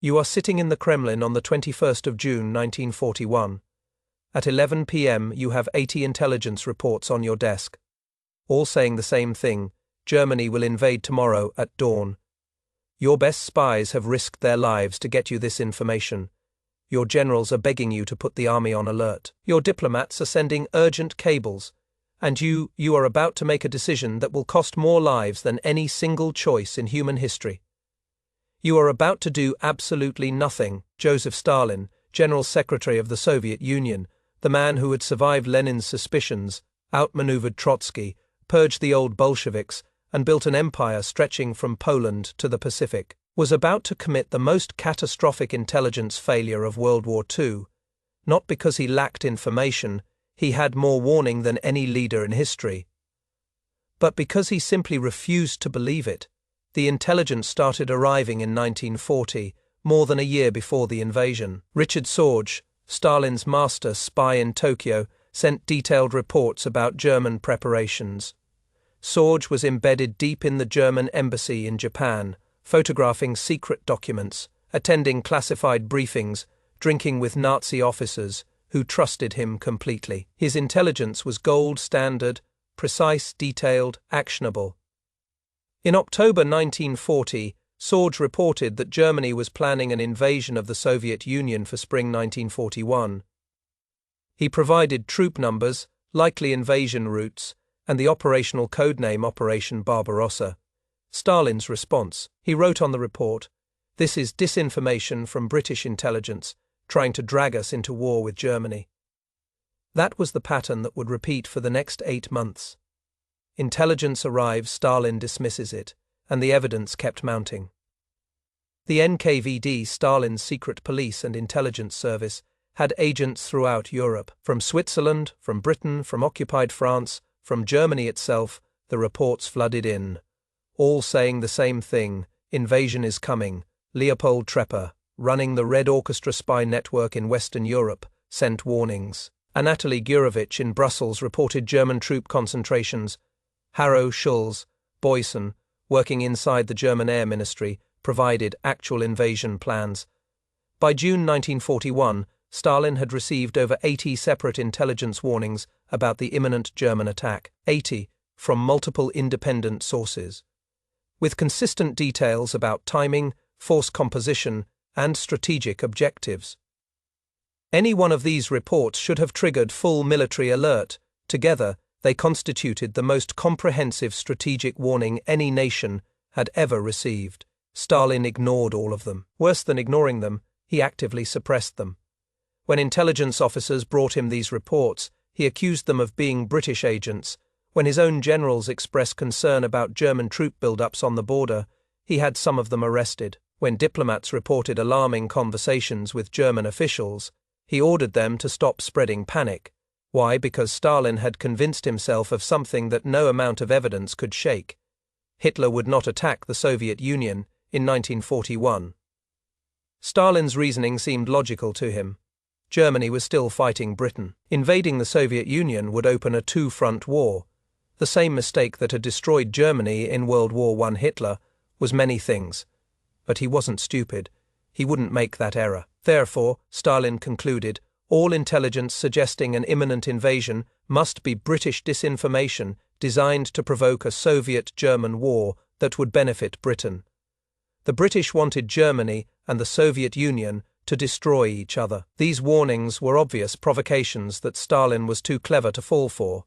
You are sitting in the Kremlin on the 21st of June 1941. At 11 p.m. you have 80 intelligence reports on your desk, all saying the same thing: Germany will invade tomorrow at dawn. Your best spies have risked their lives to get you this information. Your generals are begging you to put the army on alert. Your diplomats are sending urgent cables. And you are about to make a decision that will cost more lives than any single choice in human history. You are about to do absolutely nothing. Joseph Stalin, General Secretary of the Soviet Union, the man who had survived Lenin's suspicions, outmaneuvered Trotsky, purged the old Bolsheviks, and built an empire stretching from Poland to the Pacific, was about to commit the most catastrophic intelligence failure of World War II, not because he lacked information, he had more warning than any leader in history, but because he simply refused to believe it. The intelligence started arriving in 1940, more than a year before the invasion. Richard Sorge, Stalin's master spy in Tokyo, sent detailed reports about German preparations. Sorge was embedded deep in the German embassy in Japan, photographing secret documents, attending classified briefings, drinking with Nazi officers who trusted him completely. His intelligence was gold standard, precise, detailed, actionable. In October 1940, Sorge reported that Germany was planning an invasion of the Soviet Union for spring 1941. He provided troop numbers, likely invasion routes, and the operational codename Operation Barbarossa. Stalin's response: he wrote on the report, "This is disinformation from British intelligence, trying to drag us into war with Germany." That was the pattern that would repeat for the next 8 months. Intelligence arrives, Stalin dismisses it, and the evidence kept mounting. The NKVD, Stalin's secret police and intelligence service, had agents throughout Europe, from Switzerland, from Britain, from occupied France, from Germany itself. The reports flooded in, all saying the same thing: invasion is coming. Leopold Trepper, running the Red Orchestra spy network in Western Europe, sent warnings. Anatoly Gurevich in Brussels reported German troop concentrations. Harrow, Schulz, Boyson, working inside the German Air Ministry, provided actual invasion plans. By June 1941, Stalin had received over 80 separate intelligence warnings about the imminent German attack, 80 from multiple independent sources, with consistent details about timing, force composition, and strategic objectives. Any one of these reports should have triggered full military alert. Together, they constituted the most comprehensive strategic warning any nation had ever received. Stalin ignored all of them. Worse than ignoring them, he actively suppressed them. When intelligence officers brought him these reports, he accused them of being British agents. When his own generals expressed concern about German troop build-ups on the border, he had some of them arrested. When diplomats reported alarming conversations with German officials, he ordered them to stop spreading panic. Why? Because Stalin had convinced himself of something that no amount of evidence could shake. Hitler would not attack the Soviet Union in 1941. Stalin's reasoning seemed logical to him. Germany was still fighting Britain. Invading the Soviet Union would open a two-front war. The same mistake that had destroyed Germany in World War I. Hitler was many things. But he wasn't stupid. He wouldn't make that error. Therefore, Stalin concluded, all intelligence suggesting an imminent invasion must be British disinformation designed to provoke a Soviet-German war that would benefit Britain. The British wanted Germany and the Soviet Union to destroy each other. These warnings were obvious provocations that Stalin was too clever to fall for.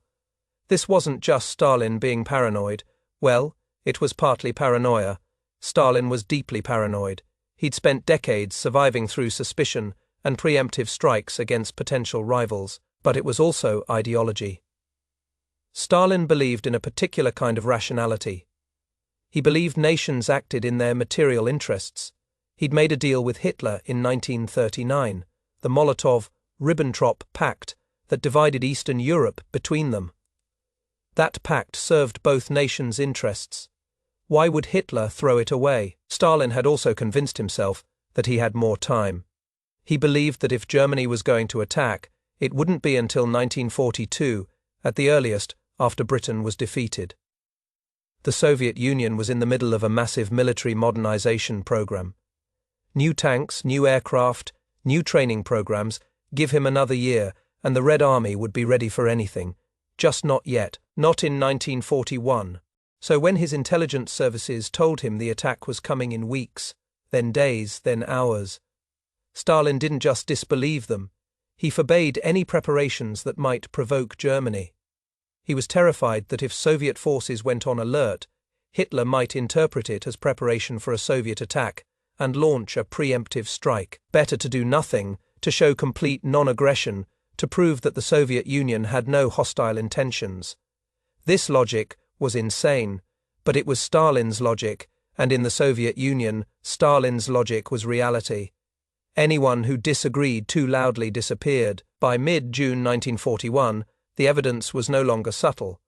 This wasn't just Stalin being paranoid. Well, it was partly paranoia. Stalin was deeply paranoid. He'd spent decades surviving through suspicion and preemptive strikes against potential rivals, but it was also ideology. Stalin believed in a particular kind of rationality. He believed nations acted in their material interests. He'd made a deal with Hitler in 1939, the Molotov-Ribbentrop Pact that divided Eastern Europe between them. That pact served both nations' interests. Why would Hitler throw it away? Stalin had also convinced himself that he had more time. He believed that if Germany was going to attack, it wouldn't be until 1942, at the earliest, after Britain was defeated. The Soviet Union was in the middle of a massive military modernization program. New tanks, new aircraft, new training programs. Give him another year, and the Red Army would be ready for anything. Just not yet, not in 1941. So when his intelligence services told him the attack was coming in weeks, then days, then hours, Stalin didn't just disbelieve them, he forbade any preparations that might provoke Germany. He was terrified that if Soviet forces went on alert, Hitler might interpret it as preparation for a Soviet attack and launch a preemptive strike. Better to do nothing, to show complete non-aggression, to prove that the Soviet Union had no hostile intentions. This logic was insane, but it was Stalin's logic, and in the Soviet Union, Stalin's logic was reality. Anyone who disagreed too loudly disappeared. By mid-June 1941, the evidence was no longer subtle.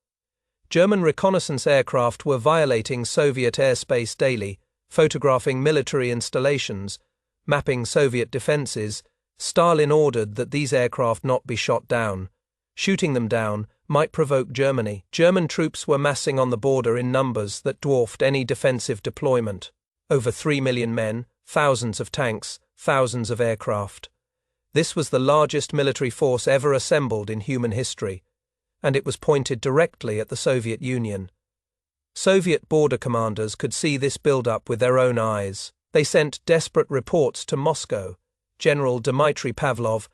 German reconnaissance aircraft were violating Soviet airspace daily, photographing military installations, mapping Soviet defenses. Stalin ordered that these aircraft not be shot down. Shooting them down might provoke Germany. German troops were massing on the border in numbers that dwarfed any defensive deployment. Over 3 million men, thousands of tanks, thousands of aircraft. This was the largest military force ever assembled in human history, and it was pointed directly at the Soviet Union. Soviet border commanders could see this build-up with their own eyes. They sent desperate reports to Moscow. General Dmitry Pavlov,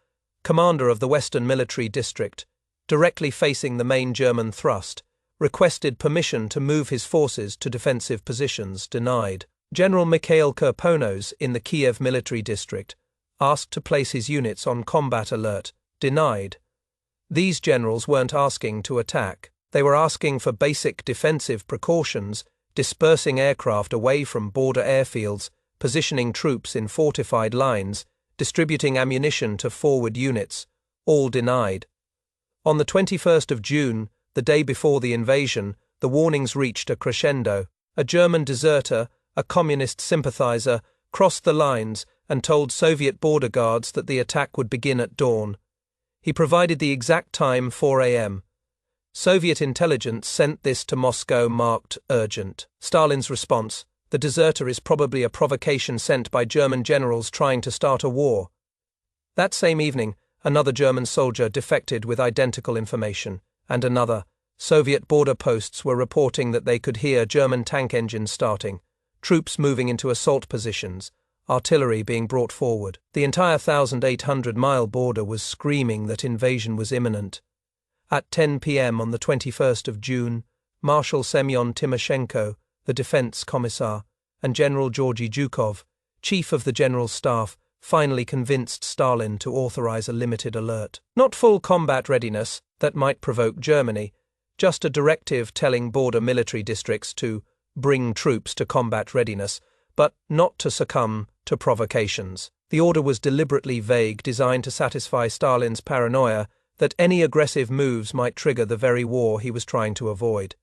commander of the Western Military District, directly facing the main German thrust, requested permission to move his forces to defensive positions, denied. General Mikhail Kirponos in the Kiev Military District asked to place his units on combat alert, denied. These generals weren't asking to attack. They were asking for basic defensive precautions, dispersing aircraft away from border airfields, positioning troops in fortified lines, distributing ammunition to forward units, all denied. On the 21st of June, the day before the invasion, the warnings reached a crescendo. A German deserter, a communist sympathizer, crossed the lines and told Soviet border guards that the attack would begin at dawn. He provided the exact time, 4 a.m. Soviet intelligence sent this to Moscow marked urgent. Stalin's response: the deserter is probably a provocation sent by German generals trying to start a war. That same evening, another German soldier defected with identical information, and another. Soviet border posts were reporting that they could hear German tank engines starting, troops moving into assault positions, artillery being brought forward. The entire 1,800-mile border was screaming that invasion was imminent. At 10 p.m. on the 21st of June, Marshal Semyon Timoshenko, the defense commissar, and General Georgy Zhukov, chief of the general staff, finally convinced Stalin to authorize a limited alert. Not full combat readiness that might provoke Germany, just a directive telling border military districts to bring troops to combat readiness, but not to succumb to provocations. The order was deliberately vague, designed to satisfy Stalin's paranoia that any aggressive moves might trigger the very war he was trying to avoid.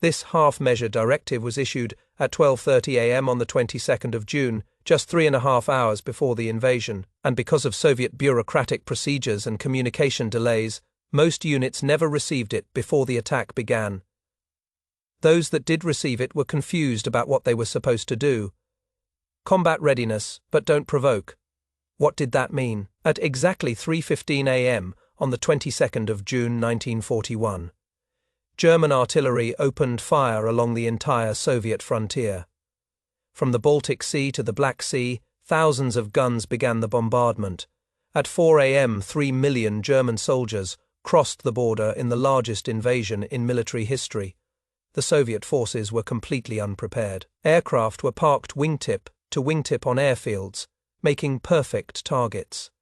This half-measure directive was issued at 12:30 a.m. on the 22nd of June, just 3.5 hours before the invasion, and because of Soviet bureaucratic procedures and communication delays, most units never received it before the attack began. Those that did receive it were confused about what they were supposed to do. Combat readiness, but don't provoke. What did that mean? At exactly 3:15 a.m. on the 22nd of June 1941, German artillery opened fire along the entire Soviet frontier. From the Baltic Sea to the Black Sea, thousands of guns began the bombardment. At 4 a.m., 3 million German soldiers crossed the border in the largest invasion in military history. The Soviet forces were completely unprepared. Aircraft were parked wingtip to wingtip on airfields, making perfect targets.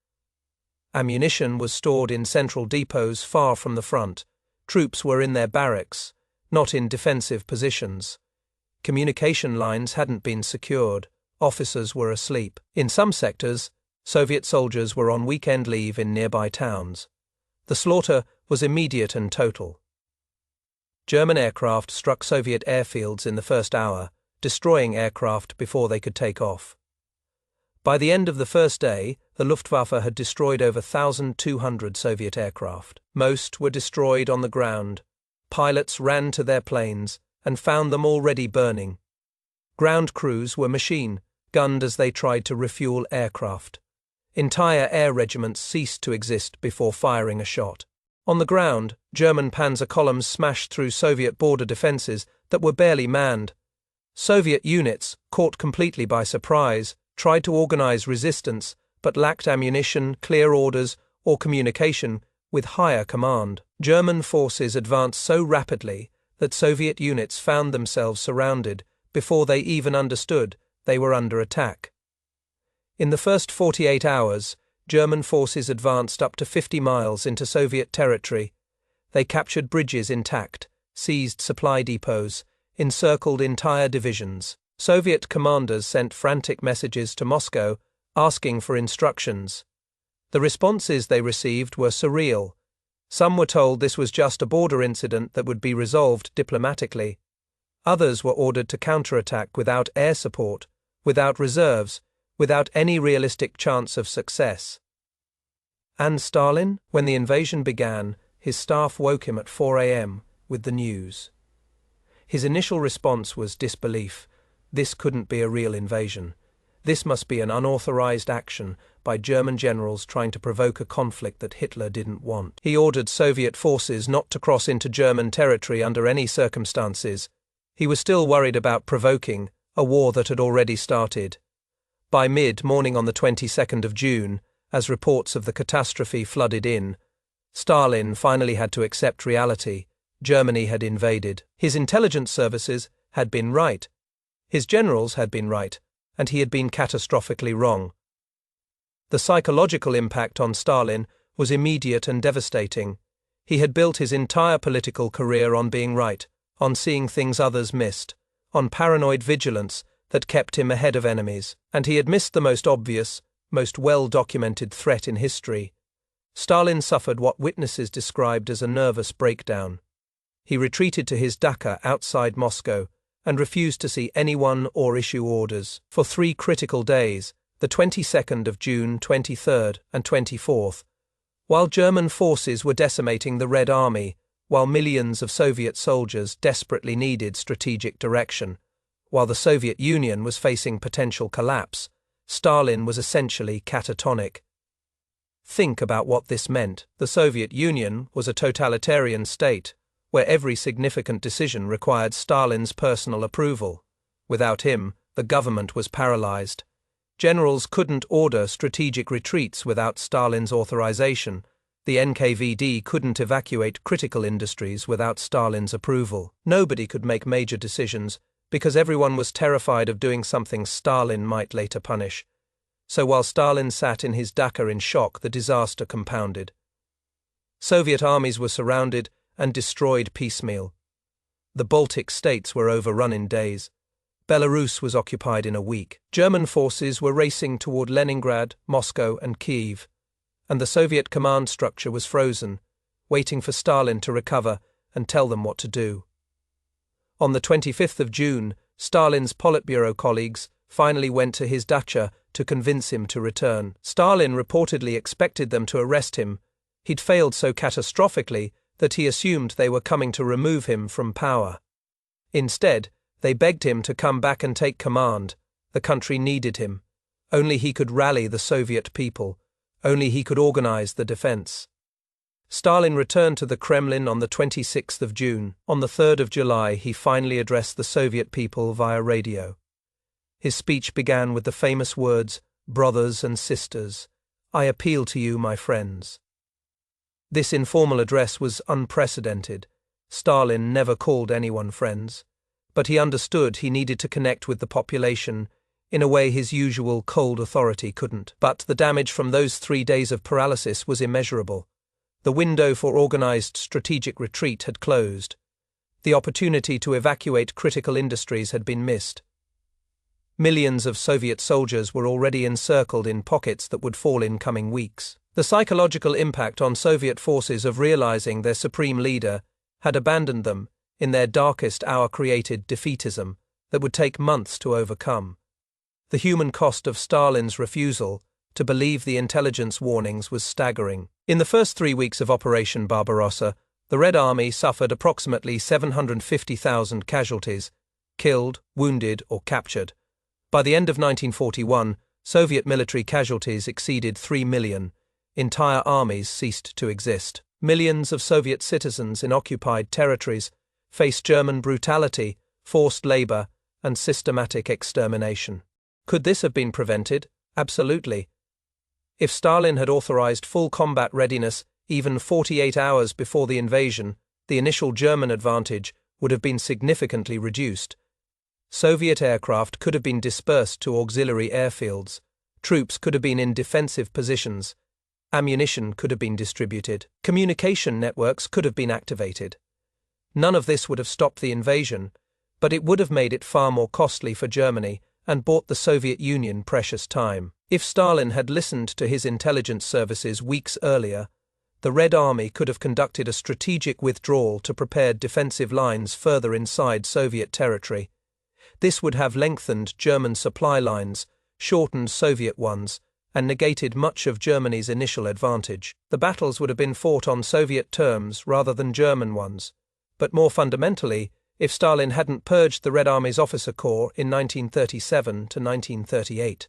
Ammunition was stored in central depots far from the front. Troops were in their barracks, not in defensive positions. Communication lines hadn't been secured. Officers were asleep. In some sectors, Soviet soldiers were on weekend leave in nearby towns. The slaughter was immediate and total. German aircraft struck Soviet airfields in the first hour, destroying aircraft before they could take off. By the end of the first day, the Luftwaffe had destroyed over 1,200 Soviet aircraft. Most were destroyed on the ground. Pilots ran to their planes and found them already burning. Ground crews were machine gunned as they tried to refuel aircraft. Entire air regiments ceased to exist before firing a shot. On the ground, German panzer columns smashed through Soviet border defenses that were barely manned. Soviet units, caught completely by surprise, tried to organize resistance but lacked ammunition, clear orders, or communication with higher command. German forces advanced so rapidly that Soviet units found themselves surrounded before they even understood they were under attack. In the first 48 hours, German forces advanced up to 50 miles into Soviet territory. They captured bridges intact, seized supply depots, encircled entire divisions. Soviet commanders sent frantic messages to Moscow asking for instructions. The responses they received were surreal. Some were told this was just a border incident that would be resolved diplomatically. Others were ordered to counterattack without air support, without reserves, without any realistic chance of success. And Stalin? When the invasion began, his staff woke him at 4 a.m. with the news. His initial response was disbelief. This couldn't be a real invasion. This must be an unauthorized action by German generals trying to provoke a conflict that Hitler didn't want. He ordered Soviet forces not to cross into German territory under any circumstances. He was still worried about provoking a war that had already started. By mid-morning on the 22nd of June, as reports of the catastrophe flooded in, Stalin finally had to accept reality. Germany had invaded. His intelligence services had been right. His generals had been right, and he had been catastrophically wrong. The psychological impact on Stalin was immediate and devastating. He had built his entire political career on being right, on seeing things others missed, on paranoid vigilance that kept him ahead of enemies, and he had missed the most obvious, most well-documented threat in history. Stalin suffered what witnesses described as a nervous breakdown. He retreated to his dacha outside Moscow and refused to see anyone or issue orders. For 3 critical days, the 22nd of June, 23rd and 24th, while German forces were decimating the Red Army, while millions of Soviet soldiers desperately needed strategic direction, while the Soviet Union was facing potential collapse, Stalin was essentially catatonic. Think about what this meant. The Soviet Union was a totalitarian state, where every significant decision required Stalin's personal approval. Without him, the government was paralyzed. Generals couldn't order strategic retreats without Stalin's authorization. The NKVD couldn't evacuate critical industries without Stalin's approval. Nobody could make major decisions because everyone was terrified of doing something Stalin might later punish. So while Stalin sat in his dacha in shock, the disaster compounded. Soviet armies were surrounded and destroyed piecemeal. The Baltic states were overrun in days. Belarus was occupied in a week. German forces were racing toward Leningrad, Moscow, and Kiev, and the Soviet command structure was frozen, waiting for Stalin to recover and tell them what to do. On the 25th of June, Stalin's Politburo colleagues finally went to his dacha to convince him to return. Stalin reportedly expected them to arrest him. He'd failed so catastrophically that he assumed they were coming to remove him from power. Instead, they begged him to come back and take command. The country needed him. Only he could rally the Soviet people. Only he could organize the defense. Stalin returned to the Kremlin on the 26th of June. On the 3rd of July, he finally addressed the Soviet people via radio. His speech began with the famous words, "Brothers and sisters, I appeal to you, my friends." This informal address was unprecedented. Stalin never called anyone friends, but he understood he needed to connect with the population in a way his usual cold authority couldn't. But the damage from those 3 days of paralysis was immeasurable. The window for organized strategic retreat had closed. The opportunity to evacuate critical industries had been missed. Millions of Soviet soldiers were already encircled in pockets that would fall in coming weeks. The psychological impact on Soviet forces of realizing their supreme leader had abandoned them in their darkest hour created defeatism that would take months to overcome. The human cost of Stalin's refusal to believe the intelligence warnings was staggering. In the first 3 weeks of Operation Barbarossa, the Red Army suffered approximately 750,000 casualties, killed, wounded, or captured. By the end of 1941, Soviet military casualties exceeded 3 million. Entire armies ceased to exist. Millions of Soviet citizens in occupied territories faced German brutality, forced labor, and systematic extermination. Could this have been prevented? Absolutely. If Stalin had authorized full combat readiness even 48 hours before the invasion, the initial German advantage would have been significantly reduced. Soviet aircraft could have been dispersed to auxiliary airfields, troops could have been in defensive positions, ammunition could have been distributed, communication networks could have been activated. None of this would have stopped the invasion, but it would have made it far more costly for Germany and bought the Soviet Union precious time. If Stalin had listened to his intelligence services weeks earlier, the Red Army could have conducted a strategic withdrawal to prepare defensive lines further inside Soviet territory. This would have lengthened German supply lines, shortened Soviet ones, and negated much of Germany's initial advantage. The battles would have been fought on Soviet terms rather than German ones. But more fundamentally, if Stalin hadn't purged the Red Army's officer corps in 1937 to 1938,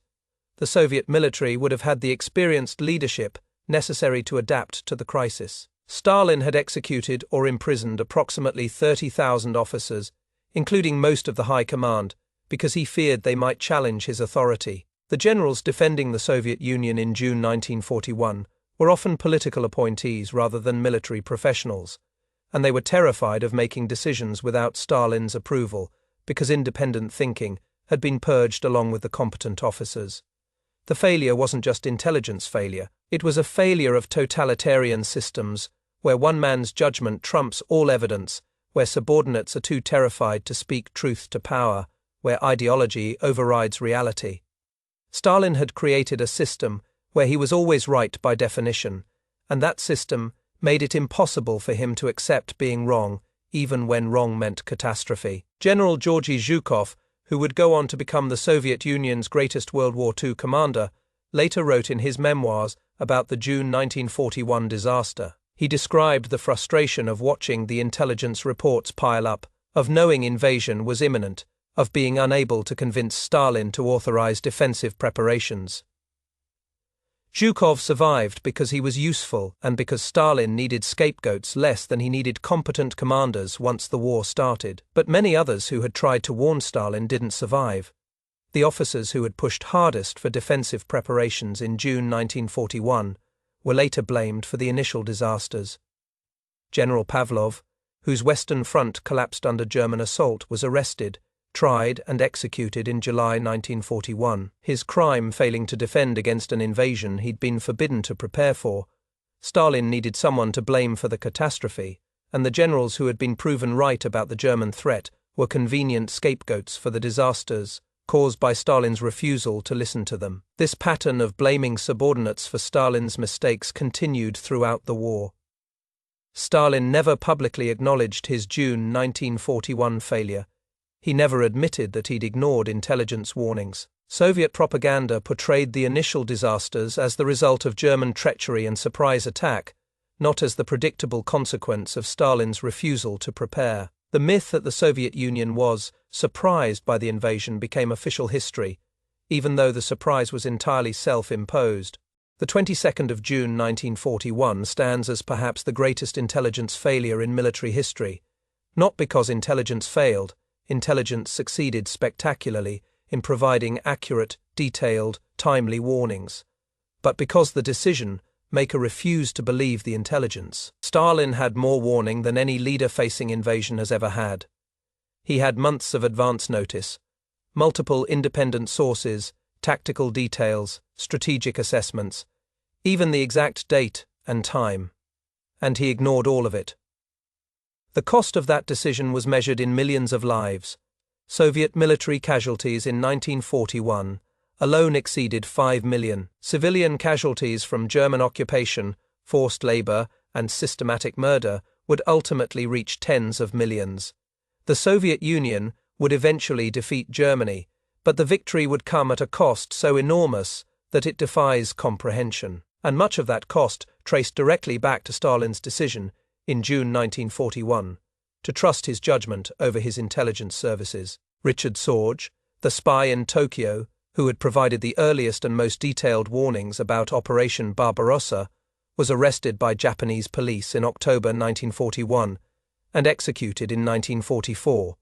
the Soviet military would have had the experienced leadership necessary to adapt to the crisis. Stalin had executed or imprisoned approximately 30,000 officers, including most of the high command, because he feared they might challenge his authority. The generals defending the Soviet Union in June 1941 were often political appointees rather than military professionals, and they were terrified of making decisions without Stalin's approval because independent thinking had been purged along with the competent officers. The failure wasn't just intelligence failure, it was a failure of totalitarian systems where one man's judgment trumps all evidence, where subordinates are too terrified to speak truth to power, where ideology overrides reality. Stalin had created a system where he was always right by definition, and that system made it impossible for him to accept being wrong, even when wrong meant catastrophe. General Georgy Zhukov, who would go on to become the Soviet Union's greatest World War II commander, later wrote in his memoirs about the June 1941 disaster. He described the frustration of watching the intelligence reports pile up, of knowing invasion was imminent, of being unable to convince Stalin to authorize defensive preparations. Zhukov survived because he was useful and because Stalin needed scapegoats less than he needed competent commanders once the war started. But many others who had tried to warn Stalin didn't survive. The officers who had pushed hardest for defensive preparations in June 1941 were later blamed for the initial disasters. General Pavlov, whose Western Front collapsed under German assault, was arrested, tried and executed in July 1941. His crime failing to defend against an invasion he'd been forbidden to prepare for. Stalin needed someone to blame for the catastrophe, and the generals who had been proven right about the German threat were convenient scapegoats for the disasters caused by Stalin's refusal to listen to them. This pattern of blaming subordinates for Stalin's mistakes continued throughout the war. Stalin never publicly acknowledged his June 1941 failure. He never admitted that he'd ignored intelligence warnings. Soviet propaganda portrayed the initial disasters as the result of German treachery and surprise attack, not as the predictable consequence of Stalin's refusal to prepare. The myth that the Soviet Union was surprised by the invasion became official history, even though the surprise was entirely self-imposed. The 22nd of June 1941 stands as perhaps the greatest intelligence failure in military history, not because intelligence failed. Intelligence succeeded spectacularly in providing accurate, detailed, timely warnings. But because the decision-maker refused to believe the intelligence. Stalin had more warning than any leader facing invasion has ever had. He had months of advance notice, multiple independent sources, tactical details, strategic assessments, even the exact date and time. And he ignored all of it. The cost of that decision was measured in millions of lives. Soviet military casualties in 1941 alone exceeded 5 million. Civilian casualties from German occupation, forced labor, and systematic murder would ultimately reach tens of millions. The Soviet Union would eventually defeat Germany, but the victory would come at a cost so enormous that it defies comprehension. And much of that cost traced directly back to Stalin's decision in June 1941, to trust his judgment over his intelligence services. Richard Sorge, The spy in Tokyo, who had provided the earliest and most detailed warnings about Operation Barbarossa, was arrested by Japanese police in October 1941 and executed in 1944.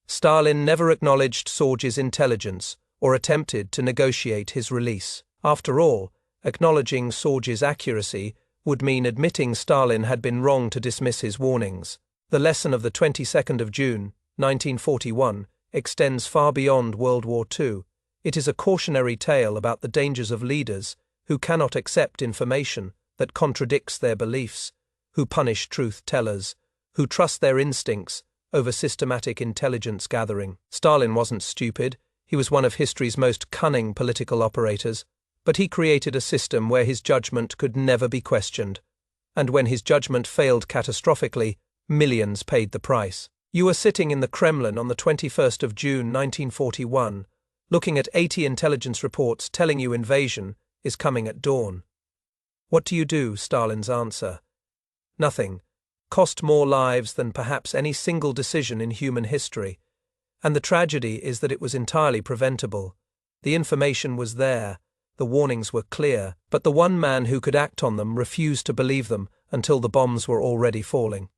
Stalin never acknowledged Sorge's intelligence or attempted to negotiate his release. After all, acknowledging Sorge's accuracy would mean admitting Stalin had been wrong to dismiss his warnings. The lesson of the 22nd of June, 1941, extends far beyond World War II. It is a cautionary tale about the dangers of leaders who cannot accept information that contradicts their beliefs, who punish truth-tellers, who trust their instincts over systematic intelligence gathering. Stalin wasn't stupid. He was one of history's most cunning political operators, but he created a system where his judgment could never be questioned. And when his judgment failed catastrophically, millions paid the price. You are sitting in the Kremlin on the 21st of June 1941, looking at 80 intelligence reports telling you invasion is coming at dawn. What do you do? Stalin's answer: nothing. Cost more lives than perhaps any single decision in human history. And the tragedy is that it was entirely preventable. The information was there, the warnings were clear, but the one man who could act on them refused to believe them until the bombs were already falling.